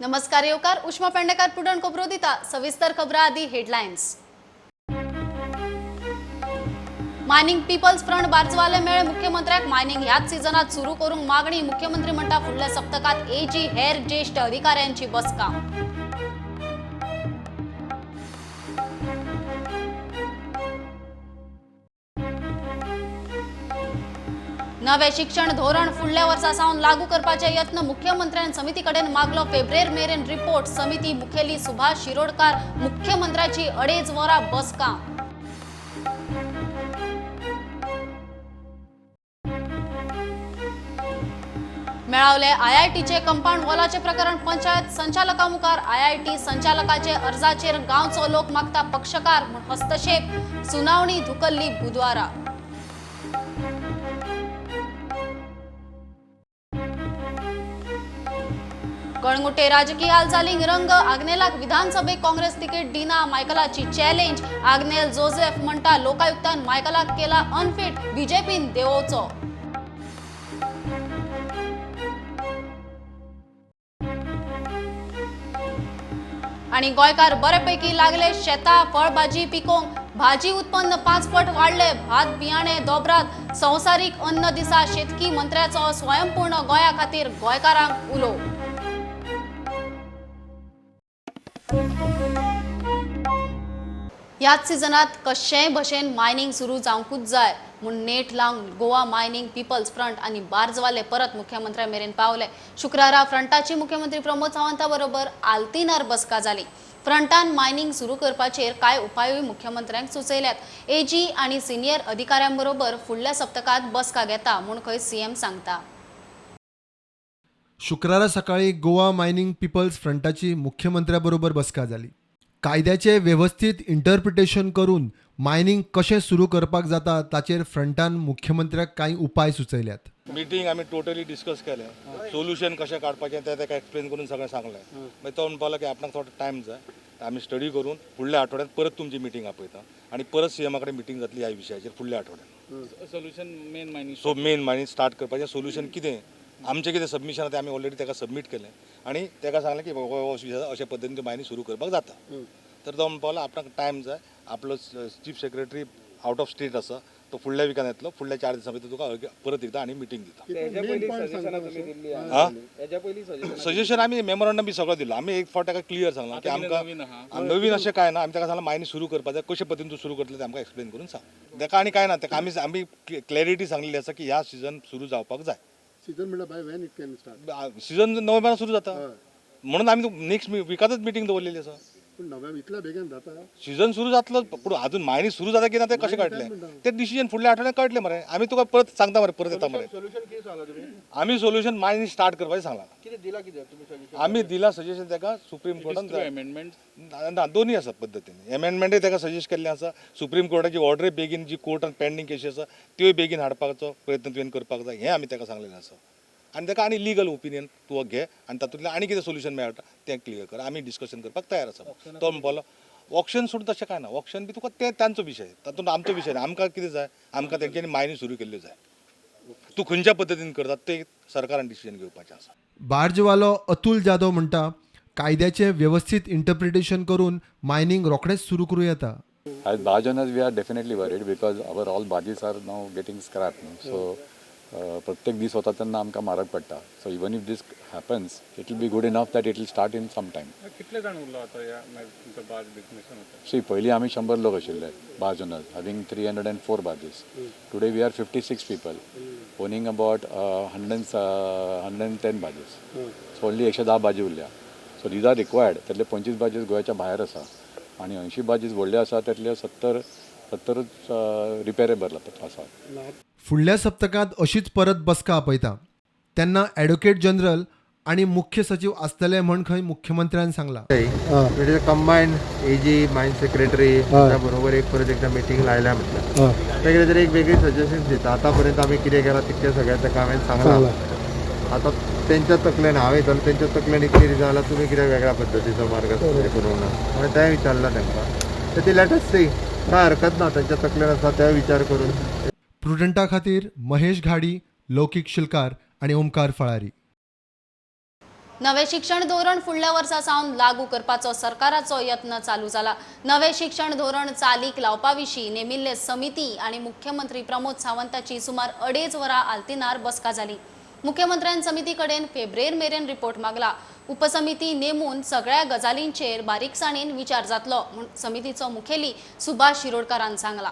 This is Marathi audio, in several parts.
नमस्कार येवकार उष्मा पेंडेकार पुडण खबरो दिता सविस्तर खबरां आदी हेडलायन्स। मायनिंग पीपल्स फ्रंट बारजवाले मेळे मुख्यमंत्र्याक मायनिंग ह्याच सीझनात सुरू करूंक मागणी मुख्यमंत्री म्हणटा फुडल्या सप्तकात एजी हेर ज्येष्ठ अधिकाऱ्यांची बसका। नवे शिक्षण धोरण फुडल्या वर्सा सावन लागू करपाचे यत्न मुख्यमंत्र्यान समिती कडेन मागलो। फेब्रुवारी मेरेन रिपोर्ट समिती मुखेली सुभाष शिरोडकार मुख्यमंत्र्याची 2.5 वरां बसका। मेळावले आयआयटीचे कंपाऊंड वॉलाचे प्रकरण पंचायत संचालकामुखार आयआयटी संचालकाचे अर्जाचेर गांवचो लोक मागता पक्षकार म्हूण हस्तक्षेप सुनावणी धुकल्ली बुधवारा। कळंगुटे राजकीय हालचालींक रंग आग्नेलाक विधानसभेक काँग्रेस तिकीट दिना मायकलाची चॅलेंज। आग्नेल जोसेफ म्हणटा लोकायुक्तान मायकलाक केला अनफिट बीजेपीन देंवोवचो। आणि गोंयकार बरेपैकी लागले शेतां फळभाजी पिकोवंक। भाजी उत्पन्न 5 पट वाडले। भात बियाणे दोबरात संवसारीक अन्न दिसा शेतकी मंत्र्याचो स्वयंपूर्ण गोंया खातीर गोंयकारांक उलो। ह्याच सीझनात कशेय भशेन मायनिंग सुरू जावंकूच जाय म्हूण नेट लावन गोवा मायनिंग पीपल्स फ्रंट आनी बारजवाले परत मुख्यमंत्र्या मेरेन पावले। शुक्रारा फ्रंटाची मुख्यमंत्री प्रमोद सावंता बरोबर आल्तीनार बसका जाली। फ्रंटान मायनिंग सुरू करपाचेर कांय उपायूय मुख्यमंत्र्यांक सुचयल्यात। एजी आनी सिनियर अधिकाऱ्यांबरोबर फुडल्या सप्तकात बसका घेता म्हूण खंय सीएम सांगता। शुक्रारा सकाळी गोवा मायनिंग पीपल्स फ्रंटाची मुख्यमंत्र्याबरोबर बसका जाली। कायद्याचे व्यवस्थित इंटरप्रिटेशन करून मायनिंग कशें सुरू करपाक जाता ताचेर फ्रंटान मुख्यमंत्र्याक कांय उपाय सुचयल्यात। मीटिंग आम्ही टोटली डिस्कस केलें, सोल्युशन कशें काडपाचें तें ताका एक्सप्लेन करून सगळें सांगलें। मागीर तो म्हणपाक की आपणाक थोडो टायम जाय, आमी स्टडी करून फुडल्या आठवड्यात परत तुमची मीटिंग आपयता आनी परत सीएमा कडेन मीटिंग जातली ह्या विशयाचेर फुडल्या आठवड्यात। सोल्युशन मेन मायनिंग स्टार्ट करपाचें सोल्युशन कितें, आमचें कितें सबमिशन आसा तें आमी ऑलरेडी ताका सबमीट केलें आनी ताका सांगलें की अशे पद्दतीन मायनिंग सुरू करपाक जाता। तर तो म्हणपाक आपणाक टायम जाय, आपलो chief secretary out of state आसा, तो फुडल्या विकान येतलो, फुडल्या 4 दिसां भितर तुका परत एकदा आनी मीटिंग दिता। सजेशन आमी मेमोरंडम बी सगळो दिलो। आमी एक फावट ताका क्लियर सांगलां की आमकां नवीन अशें कांय ना, आमी ताका सांगलां मायनिंग सुरू करपाक जाय, कशे पद्दतीन तूं सुरू करतलें तें आमकां एक्सप्लेन करून सांग। ताका आनी कांय ना, ताका आमी क्लॅरिटी सांगलेली आसा की ह्या सीझन सुरू जावपाक जाय। सीझन म्हणल्यार by when it can start. Season नोव्हेंबरान सुरू जाता म्हणून आमी नेक्स्ट विकातच मीटिंग दवरलेली आसा। पण नव्या इतल्या बेगीन जाता सीझन सुरू जातलो, पूण अजून मायनिंग सुरू जाता की ना तें कशें कळटलें तें डिसिजन फुडल्या आठवड्यात कळटलें मरे। आमी तुका परत सांगता मरे, परत येता मरे। सोल्युशन कितें सांगला तुमी? आमी सोल्युशन मायनिंग स्टार्ट करपाचें सांगलां। कितें दिला कितें तुमी सजेशन? आमी दिलां सजेशन ताका सुप्रीम कोर्टान अमेंडमेंट ना दोन्ही आसा पद्दतीन। अमेंडमेंटूय ताका सजेस्ट केल्लें आसा, सुप्रीम कोर्टाची ऑर्डर बेगीन जी कोर्टान पेंडींग केसी आसा त्योय बेगीन हाडपाचो प्रयत्न तुवें करपाक जाय, हें आमी ताका सांगलेलें आसा। आनी ताका आनी लिगल ओपिनियन तूं घे आनी तातूंतल्यान आनी कितें सोल्युशन मेळटा तें क्लियर कर, आमी डिस्कशन करपाक तयार आसा। तो म्हणपालो ऑक्शन सोडून तशें कांय ना, ऑक्शन बी तुका तें तांचो विशय, तातूंत आमचो विशय ना। आमकां कितें जाय, आमकां तेंच्यांनी मायनिंग सुरू केल्ल्यो जाय। तूं खंयच्या पद्दतीन करतात तें सरकारान डिसिजन घेवपाचें आसा। बारजवालो अतुल जाधव म्हणटा कायद्याचे व्यवस्थित इंटरप्रिटेशन करून मायनिंग रोखडेंच सुरू करूं येता। As Bajanas, we are definitely worried because our all barges are now getting scrapped. So, प्रत्येक दीस होता तेन्ना आमकां म्हारग पडटा. So even if this happens, it will be good enough that it will start in some time. कितले जाण उरलो आता या तुमच्या बाज बिझनेसान? See, पयलीं आमी 100 लोक आशिल्ले Bajanas, having 304 barges. Today we are 56 people, owning about 110 barges. So only 110 barges उरल्या. So these are required. त्यातले 25 barges गोंयाच्या भायर आसा आनी 80 barges व्हडले आसा त्यातले 70 रिपेरेबल आसा। फुडल्या सप्तकात अशीच परत बसका आपयता तेन्ना ॲडव्होकेट जनरल आणि मुख्य सचिव आसतले म्हण खंय मुख्यमंत्र्यान सांगला। म्हणजे कंबाईन एजी मायन सेक्रेटरी बरोबर एक परत एकदा मीटिंग लायल्या म्हटलं ते कितें तरी एक वेगळी सजेशन दिता। आतापर्यंत आमी कितें केलां तितकें सगळ्या ताका हांवें सांगलां। आता तेंच्या तकलेन हांवें विचारलें तेंच्या तकलेन इतली जाल्यार तुमी कितें वेगळ्या पद्दतीचो मार्ग करूंक ना, हांवें तें विचारलां तांकां। तर ती लेटस्ट सी काय हरकत ना, तेंच्या तकलेन आसा ते विचार करून। प्रुडंटा खातीर महेश घाडी, लौकिक शिलकार आणि ओमकार फळारी। नवे शिक्षण धोरण फुडल्या वर्सा सावन लागू करपाचो सरकाराचो यत्न चालू जाला. नवे शिक्षण धोरण चालीक लावपा विशीं नेमिल्ले समिती आणि मुख्यमंत्री प्रमोद सावंताची सुमार 2.5 वरां आल्तिनार बसका जाली. मुख्यमंत्र्यान समिती कडेन फेब्रेर मेरेन रिपोर्ट मागला. उपसमिती नेमून सगळ्या गजालींचेर बारीकसाणीन विचार जातलो म्हूण समितीचो मुखेली सुभाष शिरोडकारान सांगला.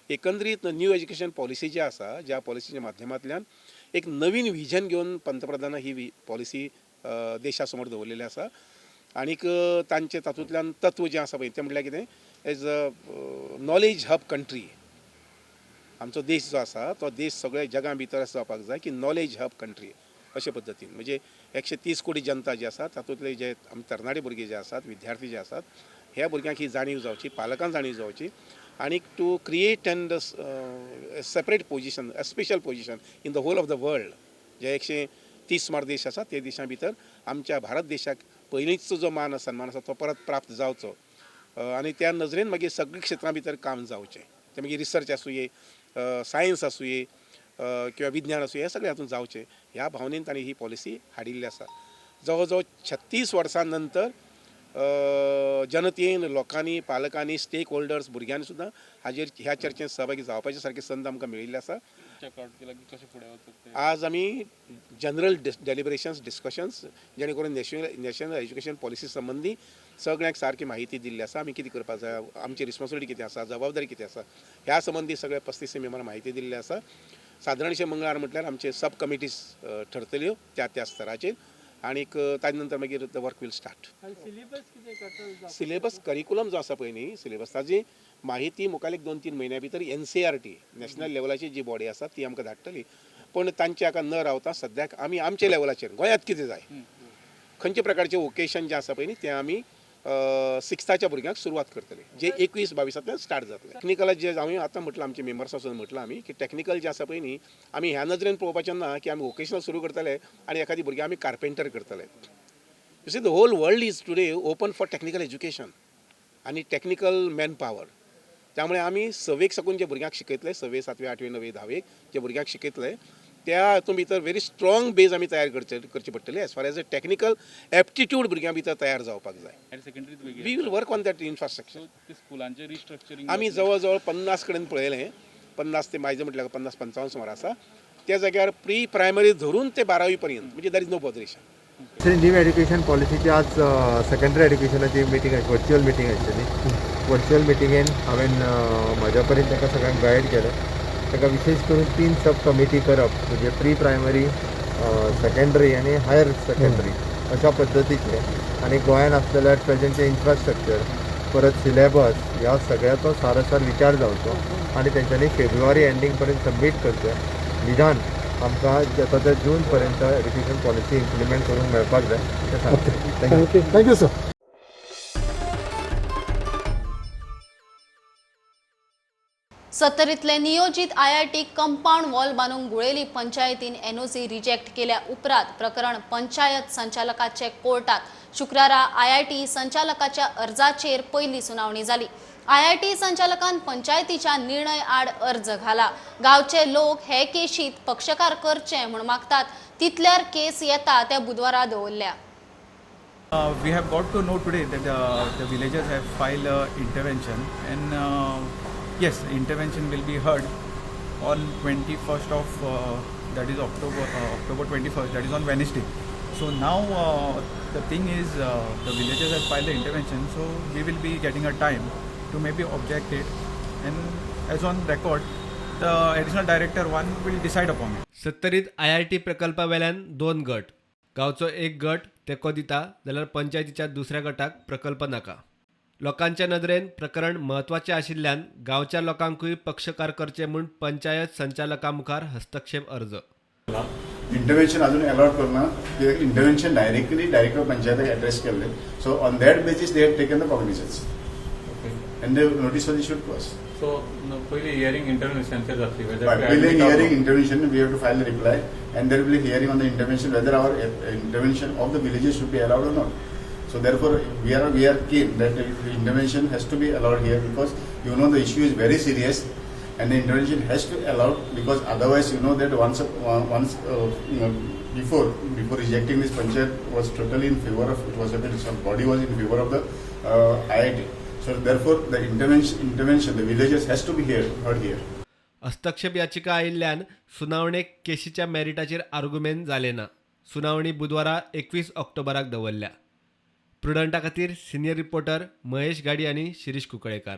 एकंदरीत न्यू एज्युकेशन पॉलिसी जी आसा, ज्या पॉलिसीच्या माध्यमांतल्यान एक नवीन विजन घेवन पंतप्रधानान ही पॉलिसी देशा समोर दवरलेली आसा. आनीक तांचे तातूंतल्यान तत्व जें आसा पळय तें म्हटल्यार कितें, as a knowledge hub country. आमचो देश जो आसा तो देश सगळ्या जगां भितर असो जावपाक जाय की नॉलेज हब कंट्री अशे पद्दतीन. म्हणजे 130 कोटी जनता जी आसा तातूंतले जे आमी तरणाटे भुरगे जे आसात, विद्यार्थी जे आसात, ह्या भुरग्यांक ही जाणीव जावची, पालकांक जाणीव जावची. आनीक to create and separate position, a special position in the whole of the world. जे 130 सुमार देश आसा ते देशां भितर आमच्या भारत देशाक पयलींचो जो मान सन्मान आसा तो परत प्राप्त जावचो. आनी त्या नजरेन मागीर सगळ्या क्षेत्रां भितर काम जावचें. ते मागीर रिसर्च आसूये, सायन्स आसूये किंवा विज्ञान आसूये, हे सगळें हातूंत जावचें ह्या भावनेन तांणी ही पॉलिसी हाडिल्ली आसा. जवळ जवळ 36 वर्सां नंतर जनतेन, लोकांनी, पालकांनी, स्टेक होल्डर्स, भुरग्यांनी सुद्दां हाजेर ह्या चर्चेंत सहभागी जावपाची सारकी संद आमकां मेळिल्ली आसा. आज आमी जनरल डेलिब्रेशन्स, डिस्कशन्स जेणे करून नॅशनल एज्युकेशन पॉलिसी संबंदी सगळ्यांक सारकी माहिती दिल्ली आसा. आमी कितें करपाक जाय, आमची रिस्पॉन्सिबिलिटी कितें आसा, जबाबदारी कितें आसा, ह्या संबंधी सगळ्या 35 मेंबरांक माहिती दिल्ली आसा. सादारणशे मंगळार म्हटल्यार आमचे सब कमिटीज ठरतल्यो त्या स्तराचेर. आनीक ताजे नंतर मागीर the work will start. Syllabus curriculum जो आसा पळय न्ही, सिलेबस ताजी माहिती मुखार 2-3 म्हयन्या भितर NCERT नॅशनल लेवलाची जी बॉडी आसा ती आमकां धाडटली. पण तांचे हाका न रावता सद्याक आमी आमच्या लेवलाचेर गोंयांत कितें जाय, खंयचे प्रकारचे वोकेशन जें आसा पळय न्ही तें आमी 6थाच्या भुरग्यांक सुरवात करतले, जे 21-22तल्यान स्टार्ट जातले. टेक्निकल जे हांवें आतां म्हटलां, आमचे मेंबर्स वचून म्हटलां आमी की टेक्निकल जे आसा पळय न्ही, आमी ह्या नजरेन पळोवपाचें ना की आमी वोकेशनल सुरू करतले आनी एखादी भुरगी आमी कार्पेंटर करतले. You see the whole world is today open for technical education आनी टेक्निकल मॅन पॉवर. त्यामुळे आमी 6वेक साकून जे भुरग्यांक शिकयतले, 6वे, 7वे, 8वे, 9वे, 10वेक जे भुरग्यांक शिकयतले त्या हातूंत भितर व्हेरी स्ट्रॉंग बेज आमी तयार करची पडटली. As far as a technical aptitude भुरग्यां भितर तयार जावपाक जाय. We will work on that infrastructure. स्कुलांचे रिस्ट्रक्चरिंग आमी जवळ जवळ 50 कडेन पळयलें. 50 ते म्हाजे म्हटल्यार 50-55 सुमार आसा. त्या जाग्यार प्री प्रायमरी धरून ते 12वी पर्यंत, म्हणजे there is no botheration. New education पॉलिसीची आज सेकंडरी एज्युकेशनाची मिटींग वर्च्युअल मिटींग आशिल्ली. वर्च्युअल मिटिंगेन हांवें म्हाज्या परीन ताका सगळ्यांक गायड केलें. ताका विशेष करून 3 सब कमिटी करप, म्हणजे प्री प्रायमरी, सेकंडरी आनी हायर सेकंडरी अशा पद्दतीचे. आनी गोंयांत आसलेल्या प्रेझेंटचे इन्फ्रास्ट्रक्चर, परत सिलेबस, ह्या सगळ्याचो सारसर विचार जावचो आनी तेंच्यांनी फेब्रुवारी एंडींग पर्यंत सबमीट करचें. निदान आमकां येता ते जून पर्यंत एज्युकेशन पॉलिसी इम्प्लिमेंट करूंक मेळपाक जाय. तें सांगता. Thank you sir. सत्तरीतले नियोजित IIT कंपाऊंड वॉल बांदूंक गुळेली पंचायतीन NOC रिजेक्ट केल्या उपरांत प्रकरण पंचायत संचालकाचे कोर्टात. शुक्रारा IIT संचालकाच्या अर्जाचेर पयली सुनावणी जाली. IIT संचालकान पंचायतीच्या निर्णय आड अर्ज घाला. गांवचे लोक हे केशीत पक्षकार करचे म्हूण मागतात. तितल्यार केस येता त्या बुधवारा दवरल्या. We have got to know today that the villagers have filed intervention, and yes, intervention will be heard on 21st of that is October 21st, that is on Wednesday. So now the thing is the villagers have filed the intervention, so we will be getting a time to maybe object it, and as on record the additional director one will decide upon it. सत्तरीत IIT प्रकल्पा वेल्यान 2 गट. गांवचो एक गट तेको दिता जाल्यार पंचायतीच्या दुसऱ्या गटाक प्रकल्प नाका. लोकांच्या नदरेन प्रकरण म्हत्वाचें आशिल्ल्यान गांवच्या लोकांकूय पक्षकार करचे म्हूण पंचायत संचालका मुखार हस्तक्षेप अर्ज. इंटरव्हेन्शन अजून अलॉट करना. इंटरव्हेन्शन डायरेक्टली डायरेक्टर पंचायताक एड्रेस केल्ले. So on that basis they have taken the cognizance and the notice was issued to us. So पयली हियरिंग इंटरव्हेन्शनचे जातली. पयली hearing intervention we have to file reply and there will hearing on the intervention whether our intervention of the villages should be allowed or not. So therefore, we are keen that the intervention has to be allowed here because you know the issue is very serious and the intervention has to allow, because otherwise you know that before rejecting this panchayat was totally in favor of, it was a bit, some body was in favor of the IIT. So therefore the intervention, the villagers has to be heard here. हस्तक्षेप याचिका आयिल्ल्यान सुनावणेक केशीच्या मॅरिटाचेर आर्ग्युमेंट जाले ना. सुनावणी बुधवारा 21 ऑक्टोबराक दवरल्या. प्रुडंटा खातीर सिनियर रिपोर्टर महेश गाडी आनी शिरीष कुंकळेकार.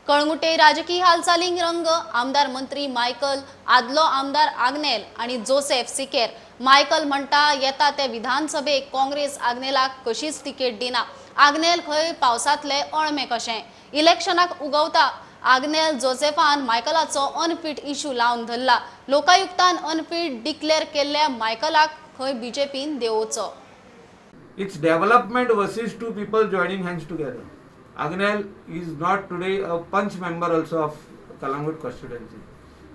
कळंगुटे राजकीय हालचालींक रंग. आमदार मंत्री मायकल, आदलो आमदार आग्नेल आणि जोसेफ सिकेर. मायकल म्हणटा येता ते विधानसभेक काँग्रेस आग्नेलाक कशीच तिकेट दिना. आग्नेल खंय पावसांतले अळमे कशें. इलेक्शनाक उगवता आग्नेल जोसेफान मायकलाचो अनफीट इश्यू लावन धरला. लोकायुक्तान अनफीट डिक्लेअर केल्ल्या मायकलाक खंय बीजेपीन देंवोवचो. It's development versus two people joining hands together. Agnel is not today a punch member also of Kalangut constituency.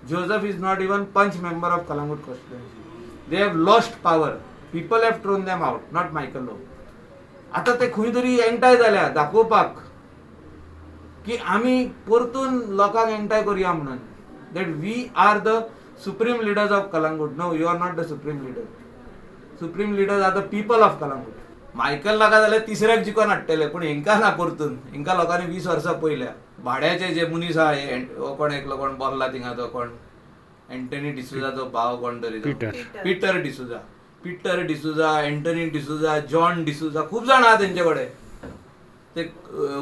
Joseph is not even punch member of Kalangut constituency. They have lost power. People have thrown them out, not Michael Lowe. आता ते खंय तरी एंटाय जाल्या दाखोवपाक की आमी परतून लोकांक एंटाय करूया म्हणून. That we are the supreme leaders of Kalangut. No, you are not the supreme leader. Supreme leaders are the people of Kalangut. Michael नाका जाल्यार तिसऱ्याक जिकोन हाडटले, पूण हेंका ना परतून. हेंका लोकांनी 20 वर्सां पयल्या. भाड्याचे जे मनीस आहा, कोण एकलो कोण बोरला थिंगा तो कोण एंटनी डिसुजाचो भाव कोण तरी Peter D'Souza, Antony D'Souza, John D'Souza, खूब जाण आहा तेंचे कडेन ते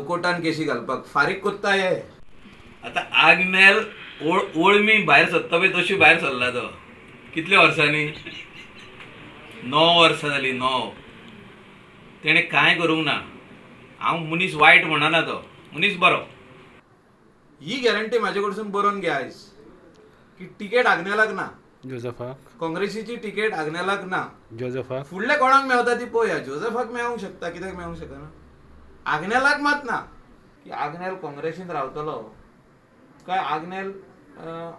कोर्टान केशी घालपाक. फारीक कोत्ता हे. आता आग्नेल ओळमी भायर सरता पळय तशी भायर सरला तो. कितल्या वर्सांनी? 9 वर्सां जाली. 9. तेणे कांय करूंक ना. हांव मनीस वायट म्हणना, तो मनीस बरो. ही गॅरंटी म्हाजे कडसून बरोवन घे आयज की टिकेट आग्नेलाक ना. जोसेफाक काँग्रेसीची टिकेट आग्नेलाक ना. जोसेफाक फुडल्या कोणाक मेवता ती पळोवया. जोसेफाक मेळूंक शकता, कित्याक मेळूंक शकना. आग्नेलाक मात ना. की आग्नेल काँग्रेसीन रावतलो काय आग्नेल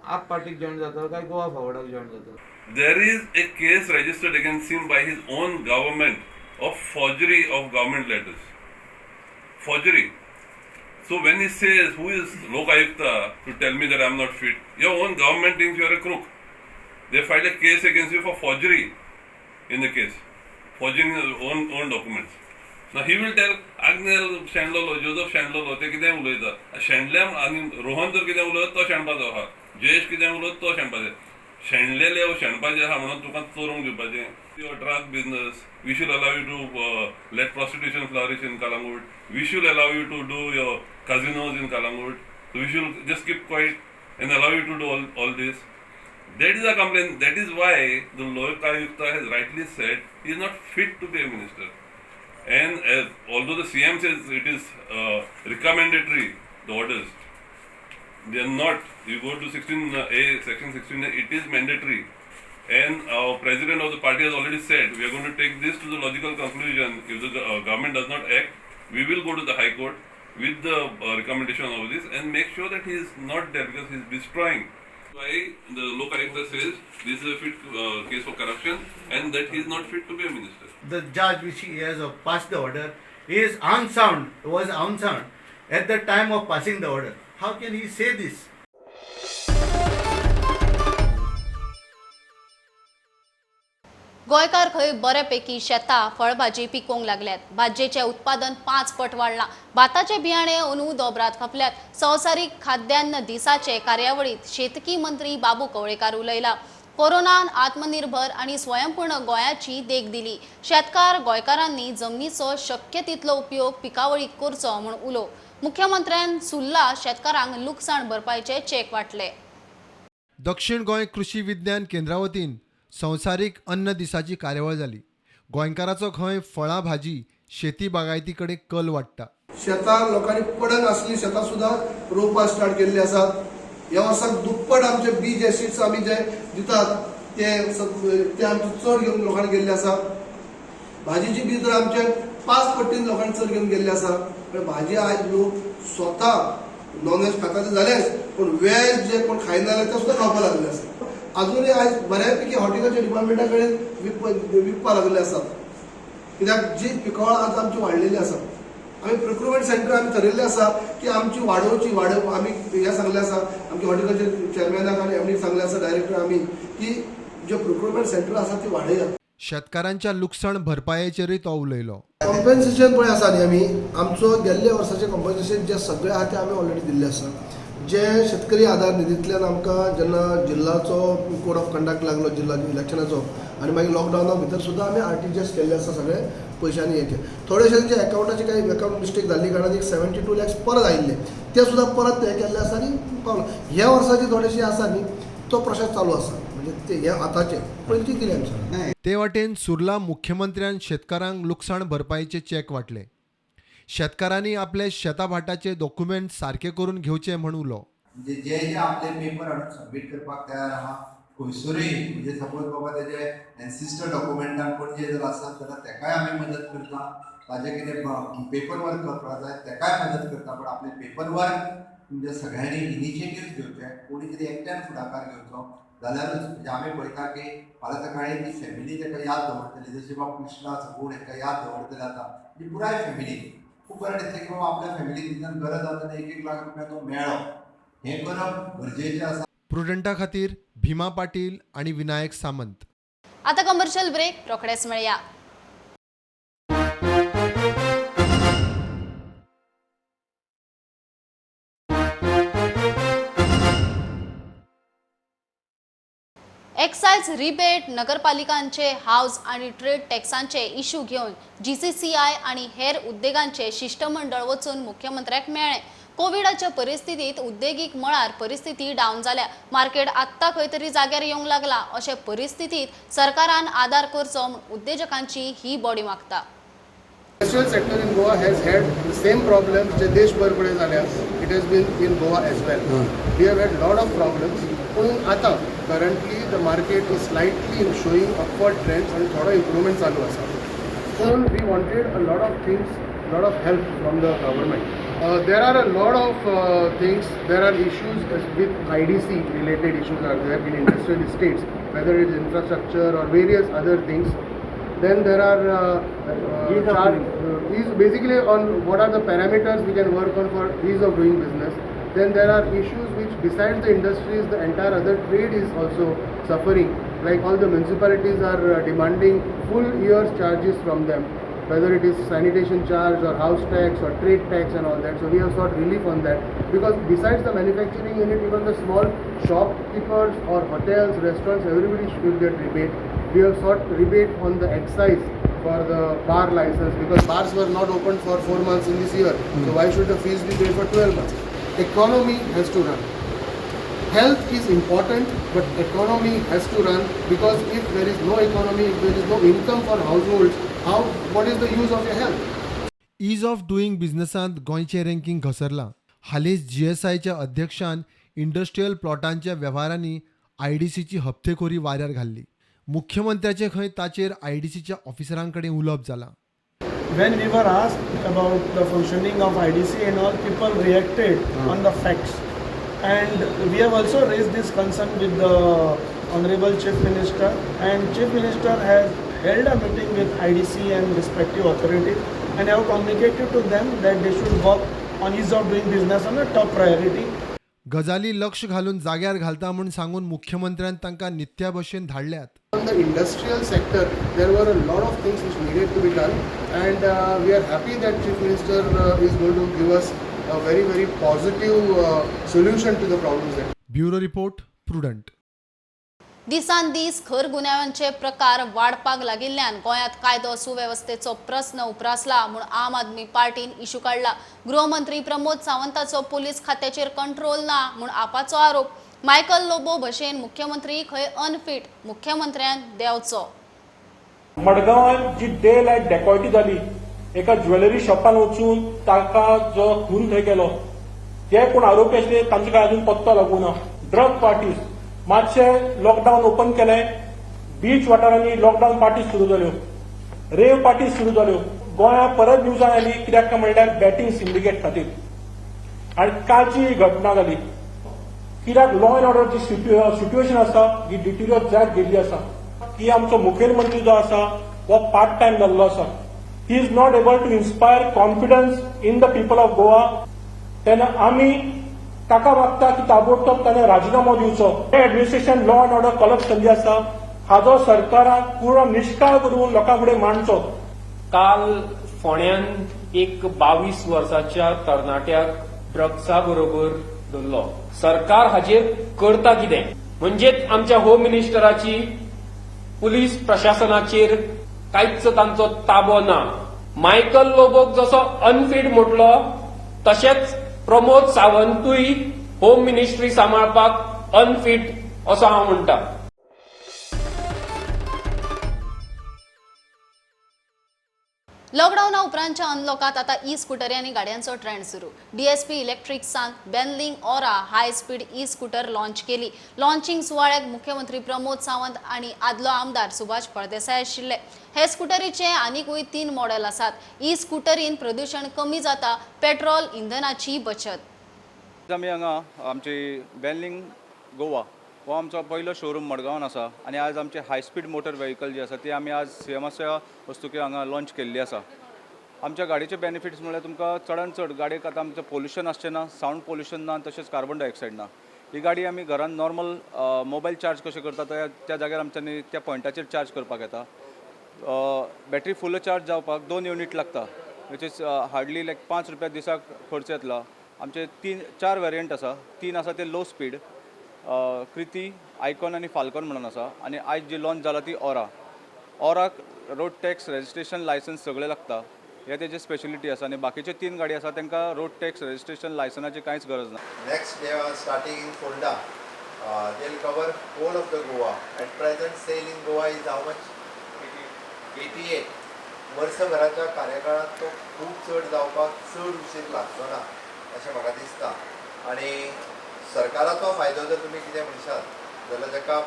आप पार्टीक जॉइन जातलो काय गोवा फॉरवर्डाक जॉइन जातलो. There is a case registered against him by his own government of forgery of government letters. Forgery. So when he says, who is Lokayukta to tell me that I am not fit? Your own government thinks you are a crook. They filed a case against you for forgery in the case. Forging his own documents. Now he will tell Agnel Shandlolo, Joseph Shandlolo, ते कितें उलयता. शेंडल्याम आनी रोहन जर कितें उलयत तो शेणपाचो आहा. जयेश कितें उलयत तो शेणपाचें. शेणलेले वा शेणपाचें आहा म्हणून तुका चोरूंक दिवपाचें. Your drug business, we should allow you to let prostitution flourish in Kalangut. We should allow you to do your casinos in Kalangut. We should just keep quiet and allow you to do all this. That is a complaint. That is why the Lokayukta has rightly said he is not fit to be a minister. And although the CM says it is recommendatory, the orders, they are not. You go to 16A, section 16A, it is mandatory. And our president of the party has already said we are going to take this to the logical conclusion. If the government does not act, we will go to the High Court with the recommendation of this and make sure that he is not there because he is destroying. Why the Lokayukta says this is a fit case for corruption and that he is not fit to be a minister. The judge which he has passed the order is unsound, was unsound at the time of passing the order. How can he say this? गोंयकार खंय बऱ्यापैकी शेतां फळभाजी पिकोवंक लागल्यात. भाजयेचें उत्पादन 5 पट वाडलां. भाताचे बियाणे अंदू दोबरात खपल्यात. संवसारीक खाद्यान्न दिसाचे कार्यावळीत शेतकी मंत्री बाबू कवळेकार उलयला. कोरोनान आत्मनिर्भर आणि स्वयंपूर्ण गोंयाची देख दिली. शेतकार गोंयकारांनी जमनीचो शक्य तितलो उपयोग पिकावळीक करचो म्हूण उलो. मुख्यमंत्र्यान सुल्ला शेतकारांक लुकसाण भरपायचे चेक वाटले. दक्षिण गोंय कृषी विज्ञान केंद्रा वतीन संवसारीक अन्न दिसाची कार्यावळ जाली. गोंयकाराचो खंय फळां भाजी शेती बागायती कडेन कल वाडटा. शेतां लोकांनी पडन आसली शेतां सुद्दां रोवपाक स्टार्ट केल्ली आसात. ह्या वर्साक दुप्पट आमचे बी जे सीड्स आमी जे दितात ते आमचे चड घेवन लोकांनी गेल्ले आसा. भाजीची बी तर आमचे 5 पट्टीन लोकांनी चड घेवन गेल्ले आसा. भाजी आयज लोक स्वता नॉनव्हेज खाता ते जालेच, पूण व्हेज जे कोण खायना ते सुद्दां खावपाक लागले आसा. अजूनही आज बऱ्यापैकी हॉर्टिकल्चर डिपार्टमेंटा कडेन विकपा लागले आसात. कित्याक जी पिकावळ आज आमची वाडलेली आसा आमी प्रिक्रुटमेंट सेंटर आमी ठरयल्लें आसा की आमची वाडप आमी हें सांगलें आसा आमच्या हॉर्टिकल्चर चॅरमॅनाक आनी एमडीक सांगलें आसा डायरेक्टर आमी की जे प्रिक्रुटमेंट सेंटर आसा ती वाडयात. शेतकारांच्या लुकसाण भरपायेचेरूय तो उलयलो. कॉम्पेन्सेशन पळय आसा न्ही आमी आमचो गेल्ल्या वर्साचें कॉम्पेन्सेशन जे सगळे आहा ते आमी ऑलरेडी दिल्ले आसा. जे शेतकरी आधार निधींतल्यान आमकां जेन्ना जिल्लाचो कोड ऑफ कंडक्ट लागलो जिल्ला इलेक्शनाचो आनी मागीर लॉकडावना भितर सुद्दां आमी RTGS केल्ले आसा सगळे पयशांनी हेचे. थोडेशे अकाउंटाचे काही अकाउंट मिस्टेक जाल्ली कारणान 72 lakhs परत आयिल्ले ते सुद्दां परत हे केल्ले आसा आनी पावला. ह्या वर्साची थोडेशी आसा न्ही तो प्रोसेस चालू आसा म्हणजे ते हे आतांचे पयलींची दिले आमच्या. ते वाटेन सुर्ला मुख्यमंत्र्यान शेतकारांक लुकसाण भरपायेचे चॅक वाटले. शेतकारांनी आपले शेता भाटाचे डॉक्युमेंट सारखे करून घेवचे म्हण उलो. म्हणजे जे जे आपले पेपर हाडून सबमीट करपाक तयार आहा खंयसरूय म्हणजे सपोज बाबा तेजे एन्सिस्टर डॉक्युमेंटान कोण जे जर आसत जाल्यार तेकाय आमी मदत करता. ताजे कितें पेपर वर्क करपाक जाय तेकाय मदत करता. पण आपले पेपर वर्क म्हणजे सगळ्यांनी इनिशिएटिव्ह घेवचे कोणी कितें एकट्यान फुडाकार घेवचो जाल्यारूच म्हणजे आमी पळयता की फाल्यां सकाळी ती फॅमिली तेका याद दवरतली जशी बाबा कृष्णाचो गूण हेका याद दवरतले जाता म्हणजे पुराय फॅमिली खूब बरें दिसलें की बाबा आपल्या फॅमिलीक निदान गरज आसा तेन्ना 1-1 लाख रुपया तो मेळ्ळो हें करप गरजेचें आसा. प्रुडंटा खातीर भीमा पाटील आणि विनायक सामंत. आता कमर्शियल ब्रेक रोखडेच मेळया. एक्सायज रिबेट नगरपालिकांचे हाऊस आणि ट्रेड टॅक्सांचे इश्यू घेऊन GCCI आणि हेर उद्देगांचे शिष्टमंडळ वचून मुख्यमंत्र्याक मेळ्ळे. कोविडाच्या परिस्थितीत उद्देगीक मळार परिस्थिती डावन जाल्या. मार्केट आत्ता खंय तरी जाग्यार येवंक लागला अशे परिस्थितीत सरकारान आदार करचो म्हूण उद्देजकांची ही बॉडी मागता. Industrial sector in Goa has had the same problems जे देशभर पुढे झाल्या. It has been in Goa as well. We have had lot of problems. पण आता currently the market is slightly showing upward trends आणि थोडा improvement चालू असा. पण we wanted a lot of things, lot of help from the government. There are a lot of things. There are issues with IDC related issues are there in industrial estates, whether it is infrastructure or various other things. Then there are these basically on what are the parameters we can work on for ease of doing business. Then there are issues which besides the industries, the entire other trade is also suffering. Like all the municipalities are demanding full year's charges from them, whether it is sanitation charge or house tax or trade tax and all that. So we have sought relief on that because besides the manufacturing unit, even the small shopkeepers or hotels, restaurants, everybody should get rebate. We have sought rebate on the excise for the bar license because bars were not opened for 4 months in this year. So why should the fees be paid for 12 months? Economy has to run. Health is important, but economy has to run because if there is no economy, if there is no income for households, what is the use of your health? Ease of doing बिझनेसांत गोंयचें रँकिंग घसरलां. हालींच GSIच्या अध्यक्षान इंडस्ट्रियल प्लॉटांच्या वेव्हारांनी IDCची हप्तेखोरी वाऱ्यार घाल्ली. मुख्यमंत्र्याचे खंय ताचेर IDCच्या ऑफिसरां कडेन उलोवप जालां. When we were asked about the functioning of IDC and all, people reacted on the facts. And we have also raised this concern with the Honorable Chief Minister. And Chief Minister has held a meeting with IDC and respective authorities and have communicated to them that they should work on ease of doing business on a top priority. गजाली लक्ष घालून जाग्यार घालता म्हूण सांगून मुख्यमंत्र्यान तांकां नित्या भशेन धाडल्यात. On the industrial sector, there were a lot of things which needed to be done, and we are happy that Chief Minister is going to give us a very, very positive solution to the problems that. Bureau report prudent. दिसान दीस खर गुन्यांवांचे प्रकार वाडपाक लागिल्ल्यान गोंयांत कायदो सुवेवस्थेचो प्रस्न उप्रासला म्हूण आम आदमी पार्टीन इश्यू काडला. गृहमंत्री प्रमोद सावंताचो पुलीस खात्याचेर कंट्रोल ना म्हूण आपाचो आरोप. मायकल लोबो भशेन मुख्यमंत्री खंय अनफीट मुख्यमंत्र्यान देंवचो. मडगांवांत जी डे लायट डेकॉयटी जाली एका ज्वेलरी शॉपान वचून ताका जो खून थंय केलो ते कोण आरोपी आसले तांचे काय अजून पत्तो लागूना. ड्रग पार्टीज मातशे लॉकडावन ओपन केलें, बीच वाठारांनी लॉकडावन पार्टी सुरू जाल्यो, रेव पार्टी सुरू जाल्यो. गोंयांत परत न्यूजान आयली कित्याक काय म्हणल्यार बॅटींग सिंडिकेट खातीर. आनी कालची घटना जाली कित्याक लॉ अँड ऑर्डर जी सिट्युएशन आसा ही डिटिरियोरेट जायत गेल्ली आसा की आमचो मुखेलमंत्री जो आसा हो पार्ट टायम जाल्लो आसा. he is not able to inspire confidence in the people of Goa, तेन्ना आमी ताका मागता की ताबडतोब ताणें राजिनामो दिवचो. हे एडमिनिस्ट्रेशन लॉ अँड ऑर्डर कलप्स केल्ली आसा, हाजो सरकारान पूर्ण निश्काळ करून लोकां फुडें मांडचो. काल फोंड्यान एक 22 वर्साच्या तरणाट्याक ड्रग्सा बरोबर धरलो. सरकार हाजेर करता कितें? म्हणजेच आमच्या होम मिनिस्टराची पुलीस प्रशासनाचेर कांयच तांचो ताबो ना. मायकल लोबोक जसो अनफीट म्हटलो तशेंच प्रमोद सावंतूय होम मिनिस्ट्री सांबाळपाक अनफीट असो हांव म्हणटा. लॉकडाऊना उपरांतच्या अनलॉकात आता ई स्कूटरी आनी गाडयांचो ट्रेंड सुरू. DSP इलेक्ट्रिक्सान Benling Aura high speed e scooter launch केली. लॉन्चिंग सुवाळ्याक मुख्यमंत्री प्रमोद सावंत आनी आदलो आमदार सुभाष फळदेसाय आशिल्ले. हे स्कूटरीचे आनीकूय 3 मॉडेल आसात. ई स्कूटरीन प्रदूषण कमी जाता, पेट्रोल इंधनाची बचत. आमी हांगा आमची बेनलिंग गोवा हो आमचो पयलो शोरूम मडगांवान आसा आनी आज आमचे हाय स्पीड मोटर व्हेकल जी आसा ती आमी आज CMSच्या वस्तुकी हांगा लॉन्च केल्ली आसा. आमच्या गाडयेचे बेनिफिट्स म्हळ्यार तुमकां चडान चड गाडयेक आतां आमचें पोल्युशन आसचें ना, सावंड पोल्युशन ना, तशेंच कार्बन डायऑक्सायड ना. ही गाडी आमी घरान नॉर्मल मोबायल चार्ज कशें करता त्या जाग्यार आमच्यांनी त्या पॉयंटाचेर चार्ज करपाक येता. बॅटरी फुल्ल चार्ज जावपाक 2 युनिट लागता, विच इज हार्डली लायक 5 रुपया दिसाक खर्च येतलो. आमचे 4 वेरियंट आसा. 3 आसा ते लो स्पीड, कृती, आयकॉन आनी फाल्कॉन म्हणून आसा. आनी आयज जी लॉन्च जाला ती ऑराक रोड टॅक्स रजिस्ट्रेशन लायसन्स सगळें लागता. हे तेजी स्पेशलिटी आसा. आनी बाकीचे 3 गाडी आसा तांकां रोड टॅक्स रजिस्ट्रेशन लायसनाची कांयच गरज ना. Next they are starting in Fonda. They'll cover whole of the Goa. At present sale in Goa is how much? 88. वर्षभराच्या कार्यकाळात तो खूब चड जावपाक चड उशीर लागचो ना अशें म्हाका दिसता. आनी सरकाराचो फायदो जर तुमी कितें म्हणशात जाल्यार ताका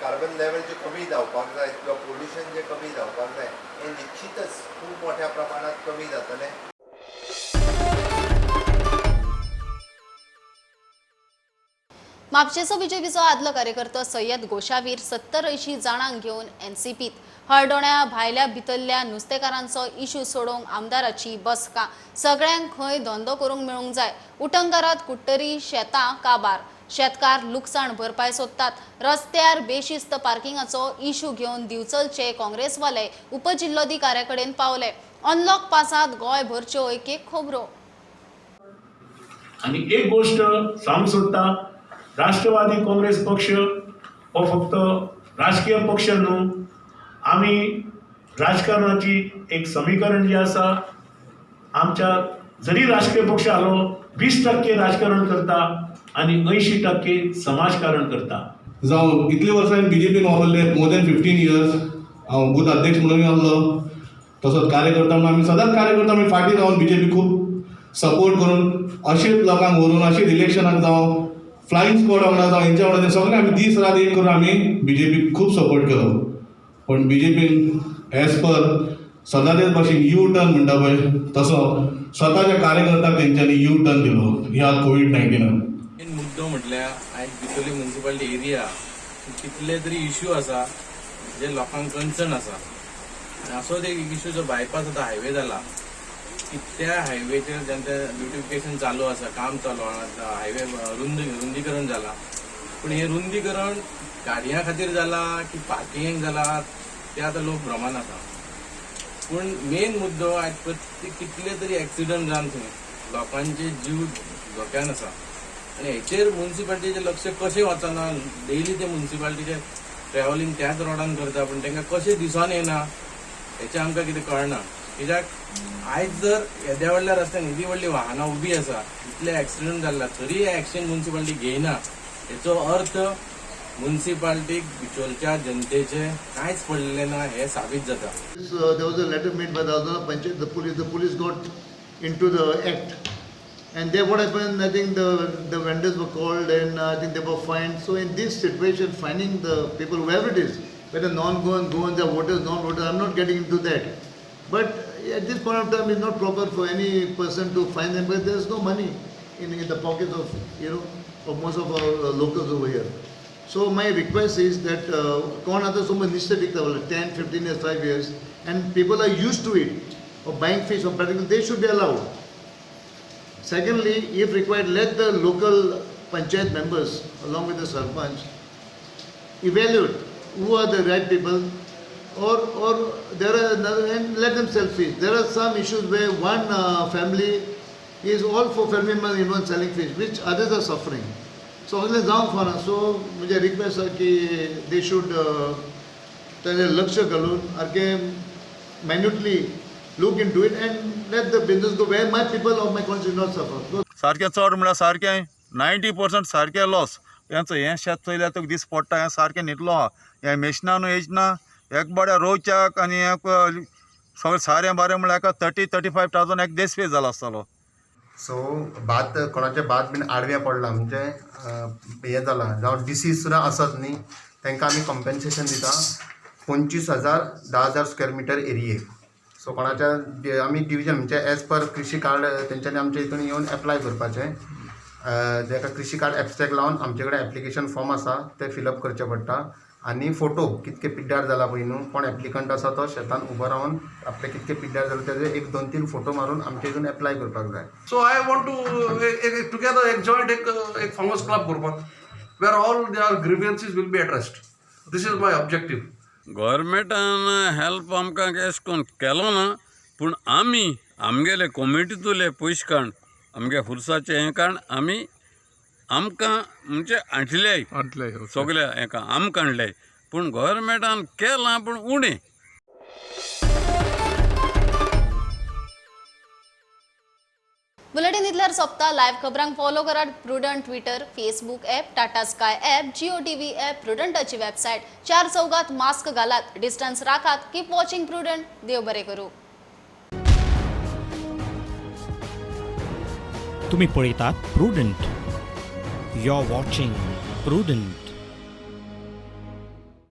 कार्बन लेवल जे कमी जावपाक जाय किंवा पोल्युशन जे कमी जावपाक जाय हें निश्चितच खूब मोठ्या प्रमाणात कमी जातलें. म्हापशेचो बीजेपीचो आदलो कार्यकर्तो सय्यद गोशावीर 70-80 जाणांक घेवन एनसीपीत. हळदोण्या भायल्या भितरल्या नुस्तेकारांचो इशू सोडोवंक आमदाराची बसका. सगळ्यांक खंय धंदो करूंक मेळूंक जाय. उटंगारात कुट्टरी, शेतां काबार. शेतकार लुकसाण भरपाय सोदतात. रस्त्यार बेशिस्त पार्किंगाचो इशू घेवन दिवचलचे काँग्रेसवाले उपजिल्लोधिकाऱ्या कडेन पावले. अनलॉक पासात गोंयभरच्यो एक खबरो. आनी एक गोष्ट सांगूंक सोदता, राष्ट्रवादी काँग्रेस पक्ष हो फक्त राजकीय पक्ष न्हू. आमी राजकारणाची एक समीकरण जी आसा, आमच्या जरी राजकीय पक्ष आलो 20% राजकारण करता आनी 80% समाजकारण करता. जावं इतली वर्सां BJPन वापरले, मोर दॅन 15 इयर्स. हांव बूथ अध्यक्ष म्हणून आसलो, तसोच कार्यकर्ता म्हणून आमी सदांच कार्यकर्ता आमी फाटीं रावन BJP खूब सपोर्ट करून अशीच लोकांक व्हरून अशीच इलेक्शनाक जावं फ्लायींग स्क्वॉड वांगडा जावं हेंच्या वांगडा सगळे आमी दीस रात एक करून आमी BJP खूब सपोर्ट केलो. पण BJPन एज पर सदां तेच भाशेन यू टर्न म्हणटा पळय तसो स्वताच्या कार्यकर्त्याक तेंच्यांनी यू टर्न दिलो ह्या कोविड-19. मुद्दो म्हटल्यार आयज भितरली म्युनिसिपालिटी एरिया कितले तरी इश्यू आसा जे लोकांक कन्सर्न आसा. आनी असोच एक इश्यू जो बायपास आतां हायवे जाला, की त्या हायवेचेर जेन्ना ब्युटिफिकेशन चालू आसा, काम चालू आसा, हायवे रुंदीकरण जाला. पूण हे रुंदीकरण गाडयां खातीर जाला की पार्किंगाक जाला ते आतां लोक भ्रमान आसा. पूण मेन मुद्दो आयज प्रत्येक कितले तरी एक्सिडंट जावन थंय लोकांचे जीव धोक्यान आसा. आनी हेचेर म्युनिसिपालिटीचें लक्ष कशें वचना. डेली ते म्युनिसिपालिटीचे ट्रॅव्हलिंग त्याच रोडान करता, पूण तांकां कशें दिसून येना हेचें आमकां कितें कळना. कित्याक आयज जर येद्या व्हडल्या रस्त्यान इतली व्हडली वाहनां उबी आसा, इतले एक्सिडंट जाल्ला, तरी एक्शन म्युनिसिपालिटी घेयना, हेचो अर्थ म्युनिसिपालिटीक बिचोलच्या जनतेचे कांयच पडलेलें ना हे साबीत जाता. There was a letter made by the Adana Panchayat, the police got into the act. And then what happened, I think the vendors were called and I think they were fined. So in this situation, finding the people, whoever it is, whether non-goans or voters, non-voters, I'm not getting into that. But at this point of time, it's not proper for any person to fine them because there's no money in the pockets of, of most of our locals over here. So my request is that, कौन आता समज निश्चित टिकता 10, 15 years, 5 years, and people are used to it, of buying fish or particularly, they should be allowed. Secondly, if required, let the local panchayat members, along with the sarpanch, evaluate who are the right people, or there are another, and let them sell fish. There are some issues where one family is all 4 family members in one selling fish, which others are suffering. So अगले जाऊँ खाना, so मुझे रिक्वेस्ट है कि they should त्याने लक्ष घालून सारके minutely look into it and let the business go where my people of my country not suffer. सारकें चड म्हळ्यार सारकें 90% सारकें लॉस. हेंचो हें शेत चयल्यार तुका दीस पडटा, हें सारकें न्हिदलो आहा. हें मेशिनान येच ना, एक बड्या रोवच्याक आनी सगळें सारें बरें म्हळ्यार एका 30-35,000 एक दीस पे जाला आसतलो. सो भात कोणाचे भात बीन आडवें पडला म्हणजे हें जाला जावं डिसीज सुद्दां आसत न्ही तांकां आमी कॉम्पेन्सेशन दिता 25,000 10,000 स्क्वेअर मिटर एरियेक. सो कोणाच्या आमी डिविजन म्हणजे एज पर कृषी कार्ड तेंच्यांनी आमच्या हितून येवन एप्लाय करपाचें. ताका कृषी कार्ड एब्स्ट्रॅक्ट लावन आमचे कडेन एप्लिकेशन फॉर्म आसा ते फिलअप करचे पडटा आनी फोटो कितके पिड्ड्यार जाला पळय न्हू कोण एप्लिकंट आसा तो शेतान उबो रावन आपले कितके पिड्ड्यार जाला तेजे 1-2-3 फोटो मारून आमचे हितून एप्लाय करपाक जाय. So I want to together एक जॉयंट एक फार्मर्स क्लब करपाक where all their grievances will be addressed. This is my objective. गव्हर्मेंटान हेल्प आमकां एश कोन्न केलो ना, पूण आमी आमगेले कॉमिटीतले पयशे काण आमगे फुरसाचे हें काण आमी आमकां म्हणजे आणले सगळे हेका आमकां आणले, पूण गव्हर्मेंटान केलां पूण उणें. बुलेटिन इतल्यार सोंपता. लायव्ह खबरांक फॉलो करात Prudent Twitter, Facebook app, Tata Sky app, Jio TV app, प्रुडंटाची वेबसायट. 4 चौगात मास्क घालात, डिस्टन्स राखात. Keep watching Prudent. देव बरें करूं. तुम्ही पळयतात Prudent. You are watching prudent.